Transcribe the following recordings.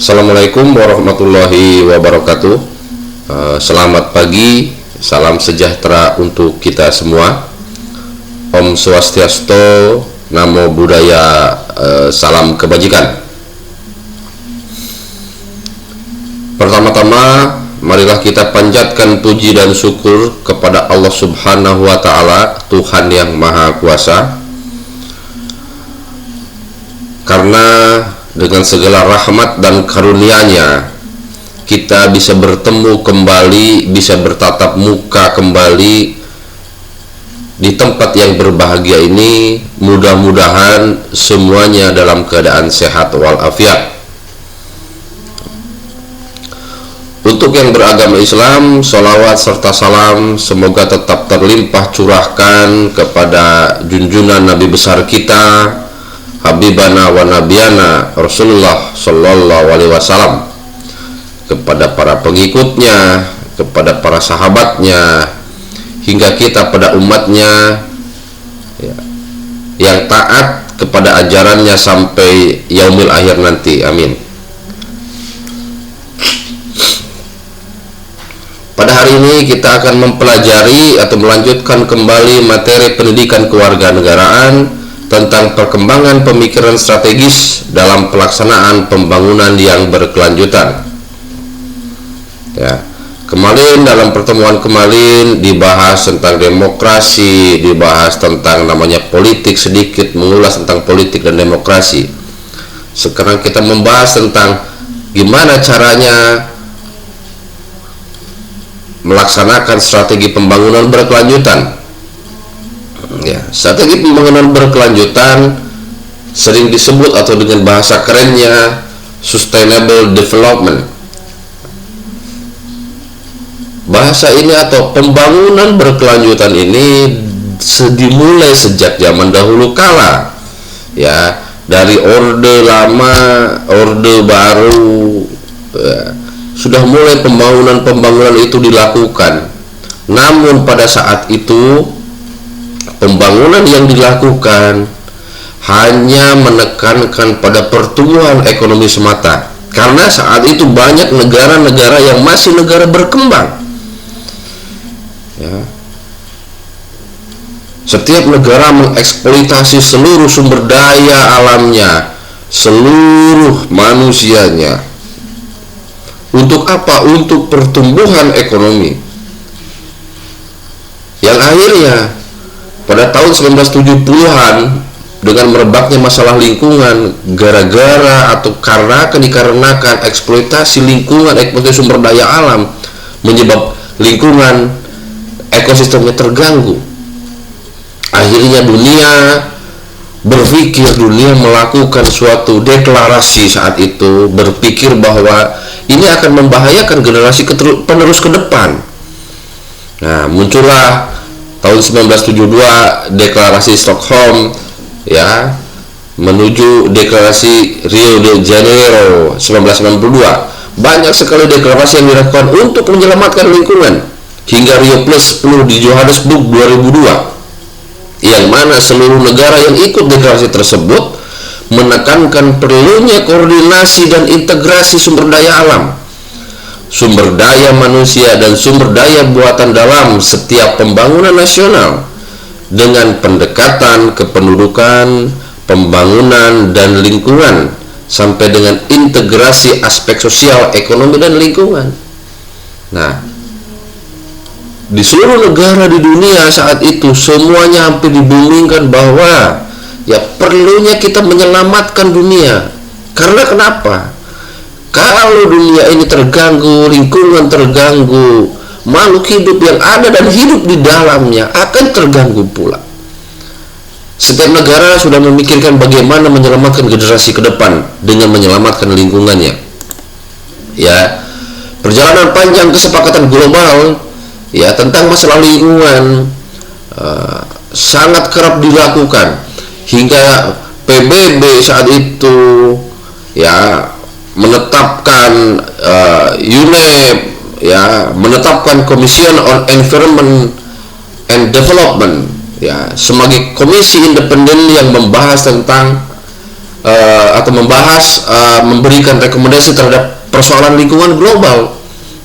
Assalamualaikum warahmatullahi wabarakatuh. Selamat pagi, salam sejahtera untuk kita semua. Om Swastiastu, Namo Buddhaya, salam kebajikan. Pertama-tama, marilah kita panjatkan puji dan syukur kepada Allah Subhanahu wa Ta'ala, Tuhan yang Maha Kuasa, karena dengan segala rahmat dan karunia-Nya kita bisa bertemu kembali, bisa bertatap muka kembali di tempat yang berbahagia ini. Mudah-mudahan semuanya dalam keadaan sehat walafiat. Untuk yang beragama Islam, salawat serta salam semoga tetap terlimpah curahkan kepada junjungan Nabi besar kita, Habibana wa Nabiyana Rasulullah Sallallahu Alaihi Wasallam, kepada para pengikutnya, kepada para sahabatnya, hingga kita pada umatnya yang taat kepada ajarannya sampai yaumil akhir nanti. Amin. Pada hari ini kita akan mempelajari atau melanjutkan kembali materi pendidikan kewarganegaraan tentang perkembangan pemikiran strategis dalam pelaksanaan pembangunan yang berkelanjutan. Ya, kemarin dalam pertemuan kemarin dibahas tentang demokrasi, dibahas tentang namanya politik, sedikit mengulas tentang politik dan demokrasi. Sekarang kita membahas tentang gimana caranya melaksanakan strategi pembangunan berkelanjutan. Ya, strategi pembangunan berkelanjutan sering disebut atau dengan bahasa kerennya sustainable development. Bahasa ini atau pembangunan berkelanjutan ini dimulai sejak zaman dahulu kala, ya, dari orde lama, orde baru, ya, sudah mulai pembangunan itu dilakukan. Namun pada saat itu pembangunan yang dilakukan hanya menekankan pada pertumbuhan ekonomi semata, karena saat itu banyak negara-negara yang masih negara berkembang. Ya. Setiap negara mengeksploitasi seluruh sumber daya alamnya, seluruh manusianya. Untuk apa? Untuk pertumbuhan ekonomi. Yang akhirnya pada tahun 1970-an dengan merebaknya masalah lingkungan gara-gara atau dikarenakan eksploitasi lingkungan, eksploitasi sumber daya alam, menyebab lingkungan ekosistemnya terganggu. Akhirnya dunia berpikir, dunia melakukan suatu deklarasi saat itu, berpikir bahwa ini akan membahayakan generasi penerus ke depan. Nah, muncullah tahun 1972 deklarasi Stockholm, ya, menuju deklarasi Rio de Janeiro 1992. Banyak sekali deklarasi yang dilakukan untuk menyelamatkan lingkungan, hingga Rio Plus 10 di Johannesburg 2002, yang mana seluruh negara yang ikut deklarasi tersebut menekankan perlunya koordinasi dan integrasi sumber daya alam, sumber daya manusia dan sumber daya buatan dalam setiap pembangunan nasional, dengan pendekatan kependudukan, pembangunan dan lingkungan, sampai dengan integrasi aspek sosial, ekonomi dan lingkungan. Nah, di seluruh negara di dunia saat itu semuanya hampir dibumingkan bahwa ya perlunya kita menyelamatkan dunia. Karena kenapa? Kalau dunia ini terganggu, lingkungan terganggu, makhluk hidup yang ada dan hidup di dalamnya akan terganggu pula. Setiap negara sudah memikirkan bagaimana menyelamatkan generasi ke depan dengan menyelamatkan lingkungannya. Ya, perjalanan panjang kesepakatan global, ya, tentang masalah lingkungan sangat kerap dilakukan, hingga PBB saat itu, ya, menetapkan UNEP, ya, menetapkan Commission on Environment and Development, ya, sebagai komisi independen yang membahas tentang atau membahas memberikan rekomendasi terhadap persoalan lingkungan global,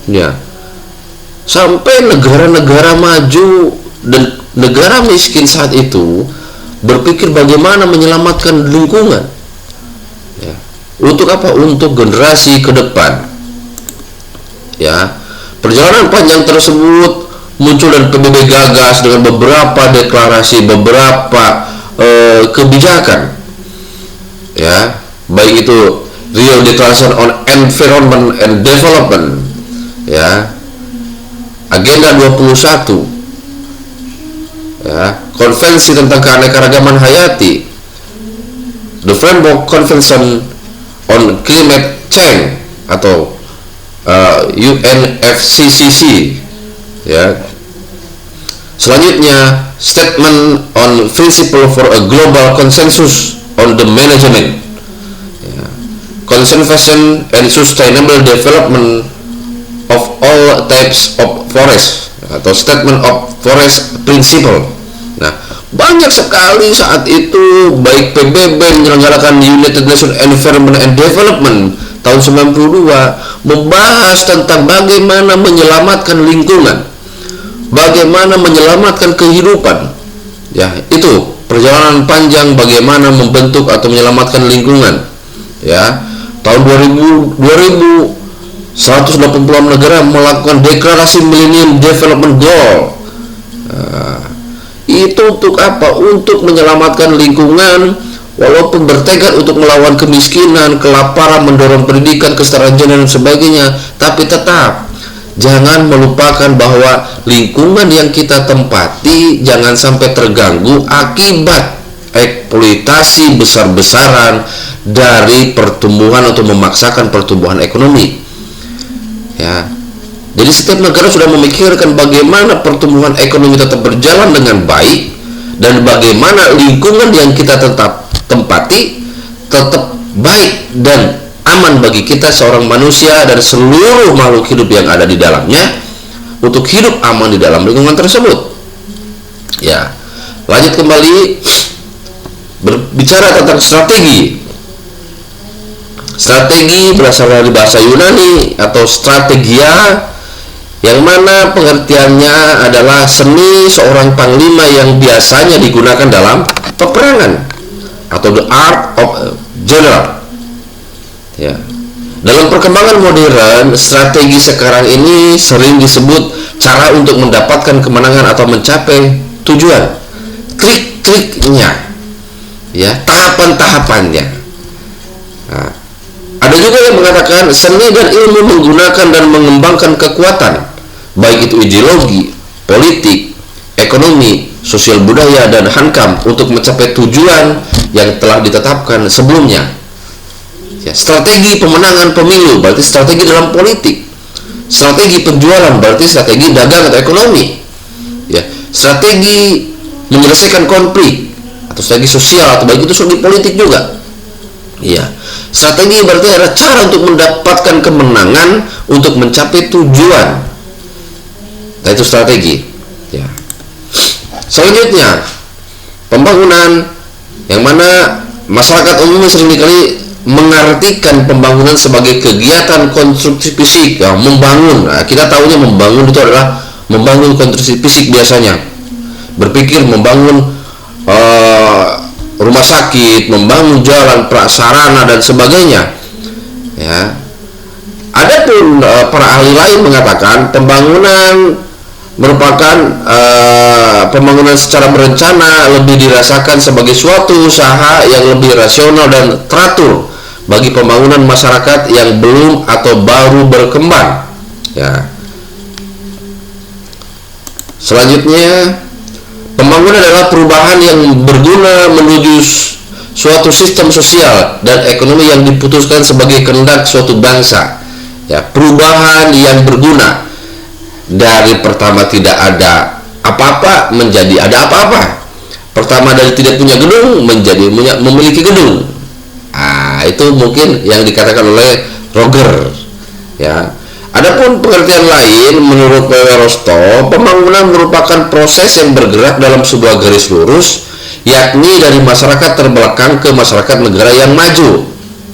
ya, sampai negara-negara maju dan negara miskin saat itu berpikir bagaimana menyelamatkan lingkungan, ya. Untuk apa? Untuk generasi ke depan, ya. Perjalanan panjang tersebut muncul dan PBB gagas dengan beberapa deklarasi, beberapa kebijakan, ya, baik itu Rio Declaration on Environment and Development, ya, Agenda 21, ya, Konvensi tentang Keanekaragaman Hayati, The Framework Convention on Climate Change atau UNFCCC, ya. Selanjutnya Statement on Principle for a Global Consensus on the Management, ya, Conservation and Sustainable Development of All Types of Forest atau Statement of Forest Principle. Nah, banyak sekali saat itu baik PBB menyelenggarakan United Nations Environment and Development tahun 92 membahas tentang bagaimana menyelamatkan lingkungan, bagaimana menyelamatkan kehidupan, ya. Itu perjalanan panjang bagaimana membentuk atau menyelamatkan lingkungan, ya. Tahun 186 negara melakukan deklarasi Millennium Development Goal. Itu untuk apa? Untuk menyelamatkan lingkungan, walaupun bertekad untuk melawan kemiskinan, kelaparan, mendorong pendidikan, kesetaraan gender dan sebagainya, tapi tetap jangan melupakan bahwa lingkungan yang kita tempati jangan sampai terganggu akibat eksploitasi besar-besaran dari pertumbuhan atau memaksakan pertumbuhan ekonomi, ya. Jadi setiap negara sudah memikirkan bagaimana pertumbuhan ekonomi tetap berjalan dengan baik dan bagaimana lingkungan yang kita tetap tempati tetap baik dan aman bagi kita seorang manusia dan seluruh makhluk hidup yang ada di dalamnya untuk hidup aman di dalam lingkungan tersebut, ya. Lanjut kembali berbicara tentang strategi. Strategi berasal dari bahasa Yunani atau strategia, yang mana pengertiannya adalah seni seorang panglima yang biasanya digunakan dalam peperangan atau the art of general, ya. Dalam perkembangan modern, strategi sekarang ini sering disebut cara untuk mendapatkan kemenangan atau mencapai tujuan, trik-triknya, ya, tahapan-tahapannya. Nah, ada juga yang mengatakan seni dan ilmu menggunakan dan mengembangkan kekuatan, baik itu ideologi, politik, ekonomi, sosial budaya, dan hankam untuk mencapai tujuan yang telah ditetapkan sebelumnya. Ya, strategi pemenangan pemilu berarti strategi dalam politik. Strategi penjualan berarti strategi dagang atau ekonomi. Ya, strategi menyelesaikan konflik atau strategi sosial atau baik itu strategi politik juga. Ya, strategi berarti adalah cara untuk mendapatkan kemenangan untuk mencapai tujuan. Nah, itu strategi, ya. Selanjutnya pembangunan, yang mana masyarakat umumnya seringkali mengartikan pembangunan sebagai kegiatan konstruksi fisik, ya, membangun. Nah, kita tahunya membangun itu adalah membangun konstruksi fisik biasanya. Berpikir membangun rumah sakit, membangun jalan, prasarana dan sebagainya, ya. Adapun para ahli lain mengatakan pembangunan merupakan pembangunan secara berencana lebih dirasakan sebagai suatu usaha yang lebih rasional dan teratur bagi pembangunan masyarakat yang belum atau baru berkembang, ya. Selanjutnya, pembangunan adalah perubahan yang berguna menuju suatu sistem sosial dan ekonomi yang diputuskan sebagai kehendak suatu bangsa, ya. Perubahan yang berguna dari pertama tidak ada apa-apa menjadi ada apa-apa. Pertama dari tidak punya gedung menjadi memiliki gedung. Itu mungkin yang dikatakan oleh Roger, ya. Adapun pengertian lain menurut P.W. Rostow, pembangunan merupakan proses yang bergerak dalam sebuah garis lurus yakni dari masyarakat terbelakang ke masyarakat negara yang maju.